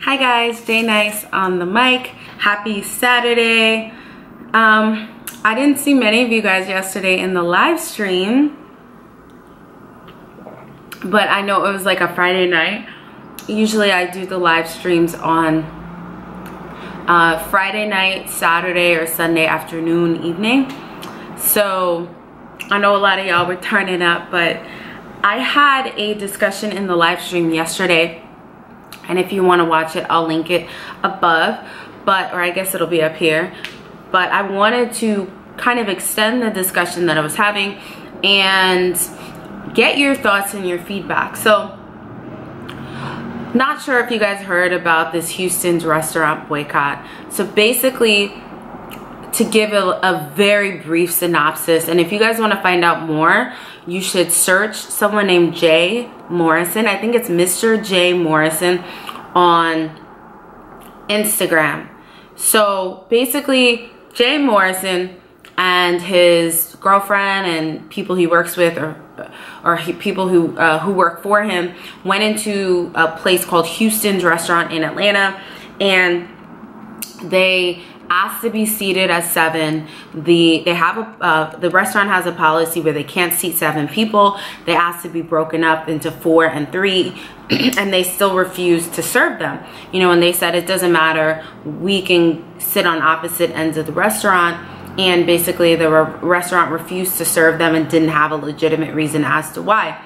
Hi guys, Jay Nice on the mic. Happy Saturday. I didn't see many of you guys yesterday in the live stream, but I know it was like a Friday night. Usually I do the live streams on Friday night, Saturday, or Sunday afternoon, evening. So I know a lot of y'all were turning up, but I had a discussion in the live stream yesterday, and if you want to watch it, I'll link it above, or I guess it'll be up here. But I wanted to kind of extend the discussion that I was having and get your thoughts and your feedback. So, not sure if you guys heard about this Houston's restaurant boycott. So basically, to give a very brief synopsis, and if you guys want to find out more, you should search someone named Jay Morrison. I think it's Mr. Jay Morrison on Instagram. So basically, Jay Morrison and his girlfriend and people he works with, or people who work for him, went into a place called Houston's Restaurant in Atlanta, and they asked to be seated as 7. The restaurant has a policy where they can't seat 7 people. They asked to be broken up into 4 and 3, and they still refused to serve them. You know, and they said it doesn't matter, we can sit on opposite ends of the restaurant. And basically the restaurant refused to serve them and didn't have a legitimate reason as to why.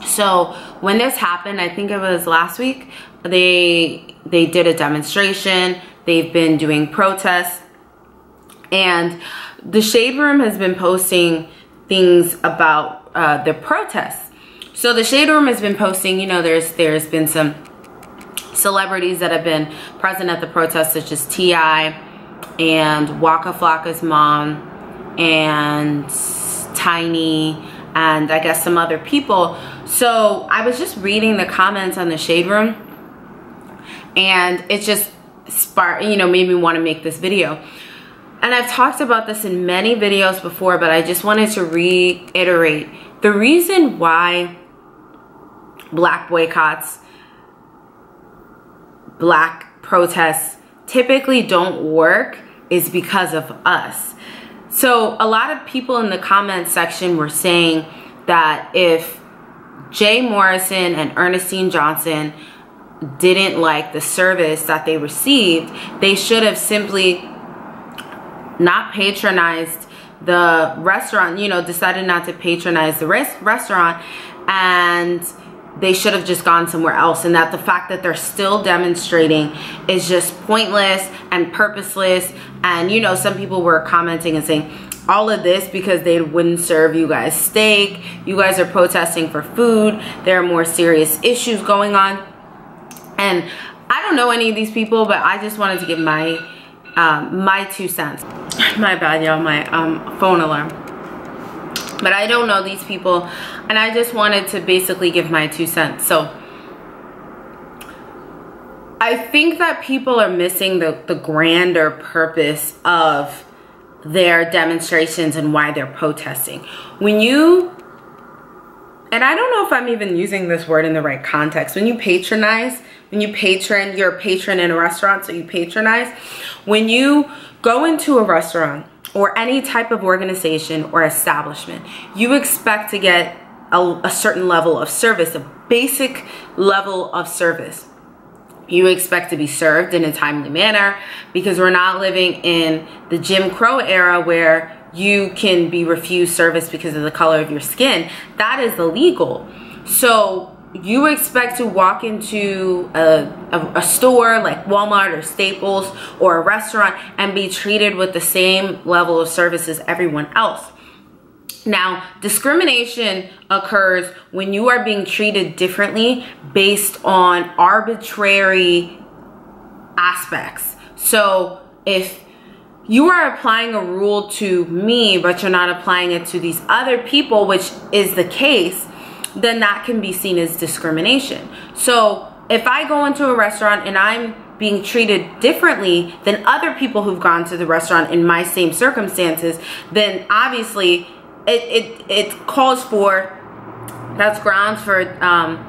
So when this happened, I think it was last week, they did a demonstration. They've been doing protests, and the Shade Room has been posting things about the protests. So the Shade Room has been posting, you know, there's been some celebrities that have been present at the protests, such as T.I. and Waka Flocka's mom and Tiny, and I guess some other people. So I was just reading the comments on the Shade Room, and it just made me want to make this video. And I've talked about this in many videos before, but I just wanted to reiterate the reason why black boycotts, black protests typically don't work is because of us. So a lot of people in the comment section were saying that if Jay Morrison and Ernestine Johnson didn't like the service that they received, they should have simply not patronized the restaurant, you know, decided not to patronize the restaurant, and they should have just gone somewhere else. And that the fact that they're still demonstrating is just pointless and purposeless. And, you know, some people were commenting and saying all of this because they wouldn't serve you guys steak. You guys are protesting for food. There are more serious issues going on. And I don't know any of these people, but I just wanted to give my my 2 cents. My bad, y'all, my phone alarm. But I don't know these people, and I just wanted to basically give my 2 cents. So I think that people are missing the grander purpose of their demonstrations and why they're protesting. When you, and I don't know if I'm even using this word in the right context, when you patronize, you're a patron in a restaurant, so you patronize. When you go into a restaurant or any type of organization or establishment, you expect to get a certain level of service, a basic level of service. You expect to be served in a timely manner, because we're not living in the Jim Crow era where you can be refused service because of the color of your skin. That is illegal. So you expect to walk into a store like Walmart or Staples or a restaurant and be treated with the same level of service as everyone else. Now, discrimination occurs when you are being treated differently based on arbitrary aspects. So if you are applying a rule to me, but you're not applying it to these other people, which is the case, then that can be seen as discrimination. So if I go into a restaurant and I'm being treated differently than other people who've gone to the restaurant in my same circumstances, then obviously it calls for, that's grounds for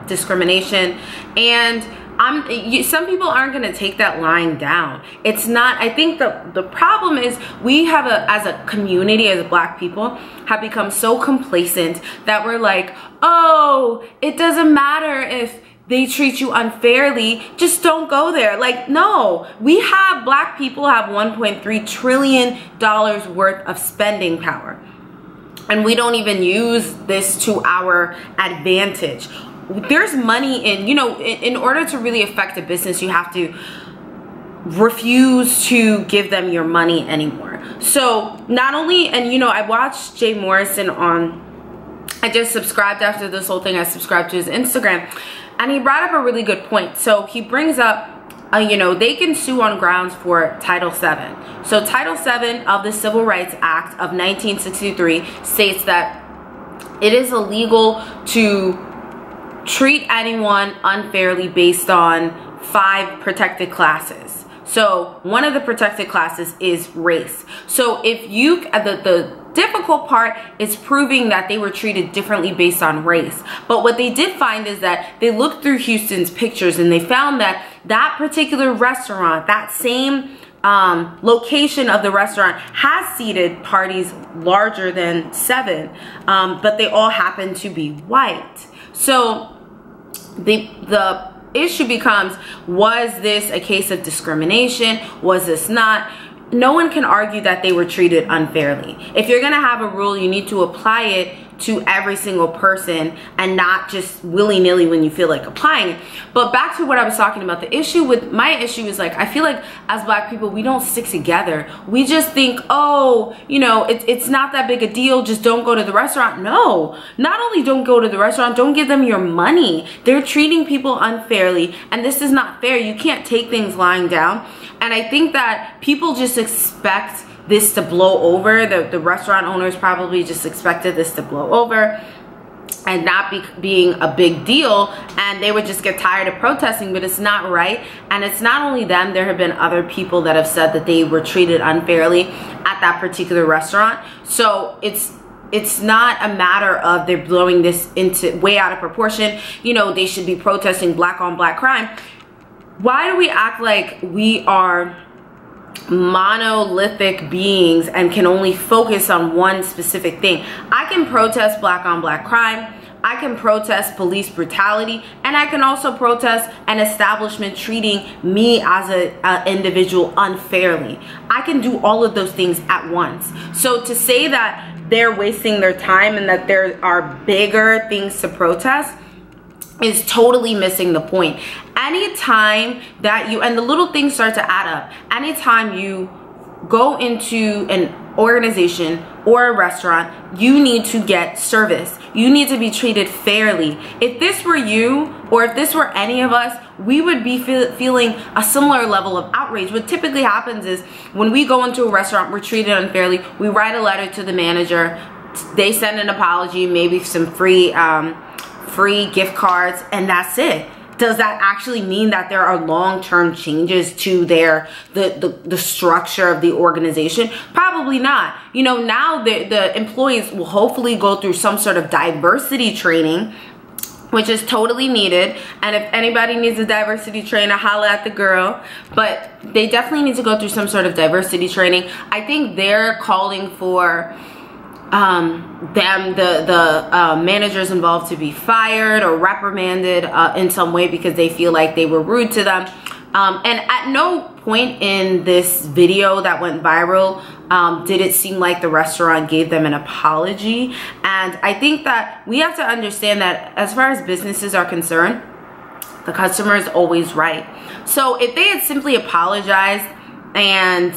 discrimination. And some people aren't going to take that lying down. It's not, I think the problem is we have as a community, as Black people, have become so complacent that we're like, oh, it doesn't matter if they treat you unfairly, just don't go there. Like, no, Black people have $1.3 trillion worth of spending power. And we don't even use this to our advantage. There's money in, you know, in order to really affect a business, you have to refuse to give them your money anymore. So not only, and you know, I watched Jay Morrison I just subscribed after this whole thing, I subscribed to his Instagram, and he brought up a really good point. So he brings up, you know, they can sue on grounds for Title VII. So Title VII of the Civil Rights Act of 1963 states that it is illegal to treat anyone unfairly based on 5 protected classes. So one of the protected classes is race. So if you, the difficult part is proving that they were treated differently based on race. But what they did find is that they looked through Houston's pictures and they found that that particular restaurant, that same location of the restaurant, has seated parties larger than 7, but they all happen to be white. So the issue becomes, was this a case of discrimination? Was this not? No one can argue that they were treated unfairly. If you're gonna have a rule, you need to apply it to every single person and not just willy-nilly when you feel like applying it. But back to what I was talking about, my issue is, like, I feel like as Black people, we don't stick together. We just think, oh, you know, it's not that big a deal, just don't go to the restaurant. No, not only don't go to the restaurant, don't give them your money. They're treating people unfairly, and this is not fair. You can't take things lying down. And I think that people just expect this to blow over. The restaurant owners probably just expected this to blow over and not being a big deal, and they would just get tired of protesting. But it's not right. And it's not only them. There have been other people that have said that they were treated unfairly at that particular restaurant. So it's not a matter of they're blowing this into way out of proportion. You know, they should be protesting Black on Black crime. Why do we act like we are monolithic beings and can only focus on one specific thing? I can protest Black on Black crime, I can protest police brutality, and I can also protest an establishment treating me as an individual unfairly. I can do all of those things at once. So to say that they're wasting their time and that there are bigger things to protest is totally missing the point. Anytime that and the little things start to add up, anytime you go into an organization or a restaurant, you need to get service. You need to be treated fairly. If this were you, or if this were any of us, we would be feeling a similar level of outrage. What typically happens is when we go into a restaurant, we're treated unfairly. We write a letter to the manager. They send an apology, maybe some free gift cards, and that's it. Does that actually mean that there are long-term changes to the structure of the organization? Probably not. You know, now the employees will hopefully go through some sort of diversity training, which is totally needed. And if anybody needs a diversity trainer, holla at the girl. But they definitely need to go through some sort of diversity training. I think they're calling for the managers involved to be fired or reprimanded in some way because they feel like they were rude to them. And at no point in this video that went viral did it seem like the restaurant gave them an apology. And I think that we have to understand that as far as businesses are concerned, the customer is always right. So if they had simply apologized and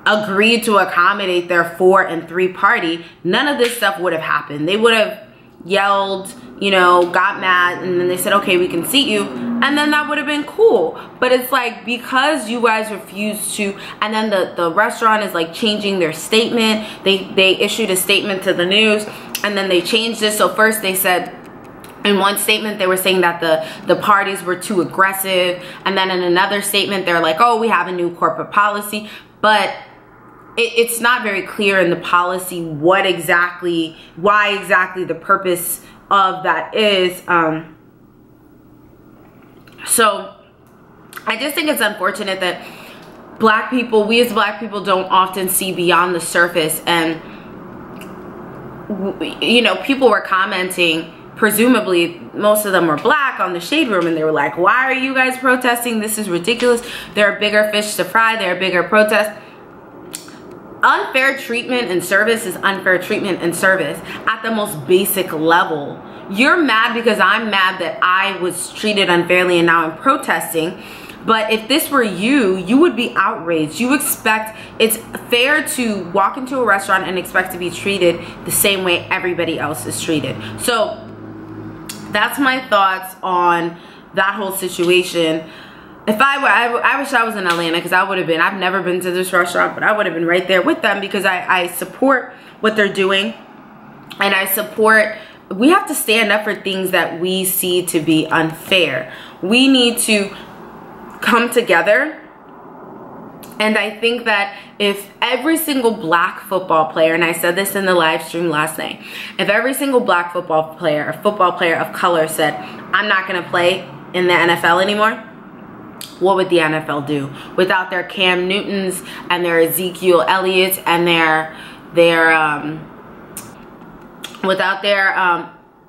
agreed to accommodate their 4 and 3 party, none of this stuff would have happened. They would have yelled, you know, got mad, and then they said, okay, we can seat you, and then that would have been cool. But it's like, because you guys refused to, and then the restaurant is like changing their statement. They issued a statement to the news, and then they changed it. So first they said, in one statement, they were saying that the parties were too aggressive, and then in another statement, they're like, oh, we have a new corporate policy. But it's not very clear in the policy why exactly the purpose of that is. So I just think it's unfortunate that black people, we as black people, don't often see beyond the surface. And you know, people were commenting, presumably most of them were black, on the Shade Room, and they were like, why are you guys protesting? This is ridiculous. There are bigger fish to fry. There are bigger protests. Unfair treatment and service is unfair treatment and service at the most basic level. You're mad because I'm mad that I was treated unfairly and now I'm protesting. But if this were you, you would be outraged. You expect, it's fair to walk into a restaurant and expect to be treated the same way everybody else is treated. So that's my thoughts on that whole situation. If I wish I was in Atlanta, because I would have been, I've never been to this restaurant, but I would have been right there with them, because I support what they're doing. And I support, we have to stand up for things that we see to be unfair. We need to come together. And I think that if every single black football player, and I said this in the live stream last night, if every single black football player, a football player of color, said, I'm not going to play in the NFL anymore, what would the NFL do without their Cam Newtons and their Ezekiel Elliott's and without their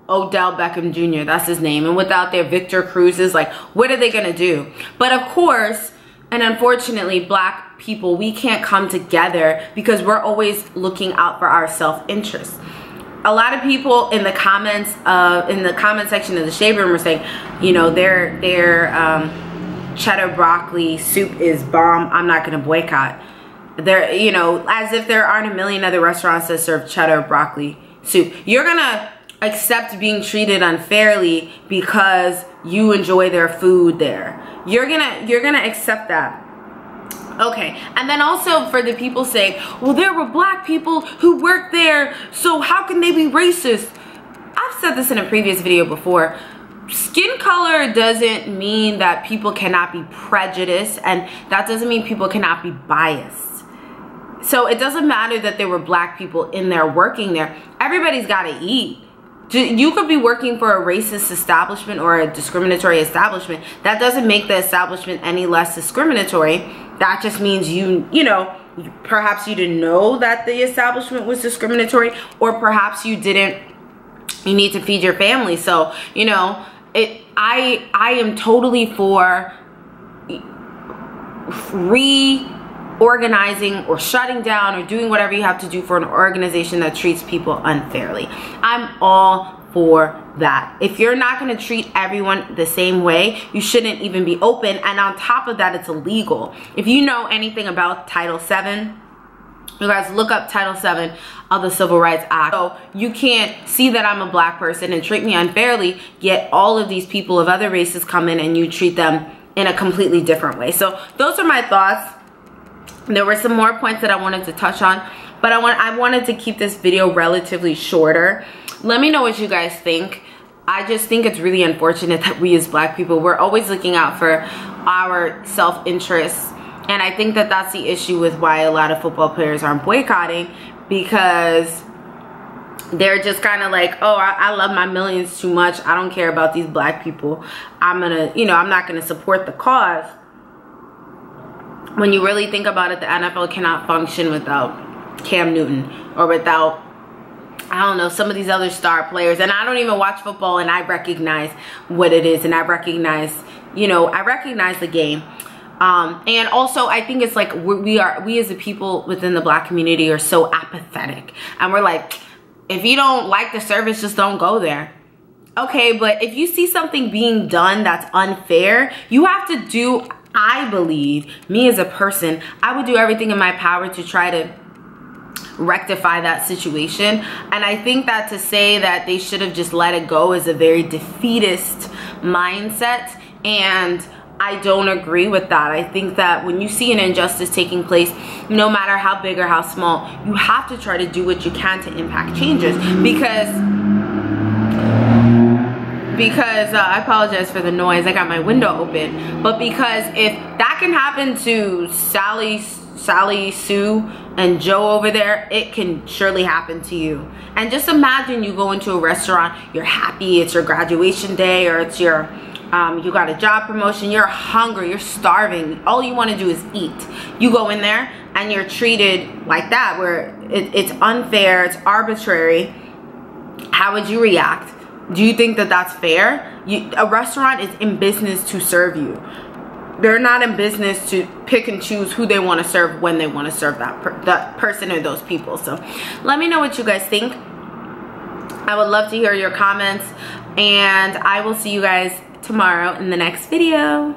Odell Beckham Jr., that's his name, and without their Victor Cruz's? Like, what are they gonna do? But of course, and unfortunately, black people, we can't come together because we're always looking out for our self-interest. A lot of people in the comments in the comment section of the Shade Room were saying, you know, their cheddar broccoli soup is bomb, I'm not gonna boycott. There, you know, as if there aren't a million other restaurants that serve cheddar broccoli soup. You're gonna accept being treated unfairly because you enjoy their food there. You're gonna accept that. Okay, and then also for the people saying, well, there were black people who worked there, so how can they be racist? I've said this in a previous video before. Skin color doesn't mean that people cannot be prejudiced, and that doesn't mean people cannot be biased. So it doesn't matter that there were black people in there working there. Everybody's got to eat. You could be working for a racist establishment or a discriminatory establishment. That doesn't make the establishment any less discriminatory. That just means you know, perhaps you didn't know that the establishment was discriminatory, or perhaps you need to feed your family. So, you know, I am totally for reorganizing or shutting down or doing whatever you have to do for an organization that treats people unfairly. I'm all for that. If you're not going to treat everyone the same way, you shouldn't even be open. And on top of that, it's illegal. If you know anything about Title VII, you guys look up Title VII of the Civil Rights Act. So you can't see that I'm a black person and treat me unfairly, yet all of these people of other races come in and you treat them in a completely different way. So those are my thoughts. There were some more points that I wanted to touch on, but I wanted to keep this video relatively shorter. Let me know what you guys think. I just think it's really unfortunate that we as black people, we're always looking out for our self-interest. And I think that that's the issue with why a lot of football players aren't boycotting, because they're just kind of like, oh, I love my millions too much. I don't care about these black people. I'm not gonna support the cause. When you really think about it, the NFL cannot function without Cam Newton or without, I don't know, some of these other star players. And I don't even watch football, and I recognize what it is, and I recognize, you know, I recognize the game. And also I think it's like we as a people within the black community are so apathetic, and we're like, if you don't like the service, just don't go there. Okay, but if you see something being done that's unfair, you have to do, I believe, me as a person, I would do everything in my power to try to rectify that situation. And I think that to say that they should have just let it go is a very defeatist mindset, and I don't agree with that. I think that when you see an injustice taking place, no matter how big or how small, you have to try to do what you can to impact changes. Because I apologize for the noise, I got my window open, but because if that can happen to Sally, Sue, and Joe over there, it can surely happen to you. And just imagine you go into a restaurant, you're happy, it's your graduation day, or it's your you got a job promotion, you're hungry, you're starving, all you want to do is eat. You go in there and you're treated like that, where it's unfair, it's arbitrary. How would you react? Do you think that that's fair? A restaurant is in business to serve you. They're not in business to pick and choose who they want to serve when they want to serve that person or those people. So let me know what you guys think. I would love to hear your comments, and I will see you guys tomorrow in the next video.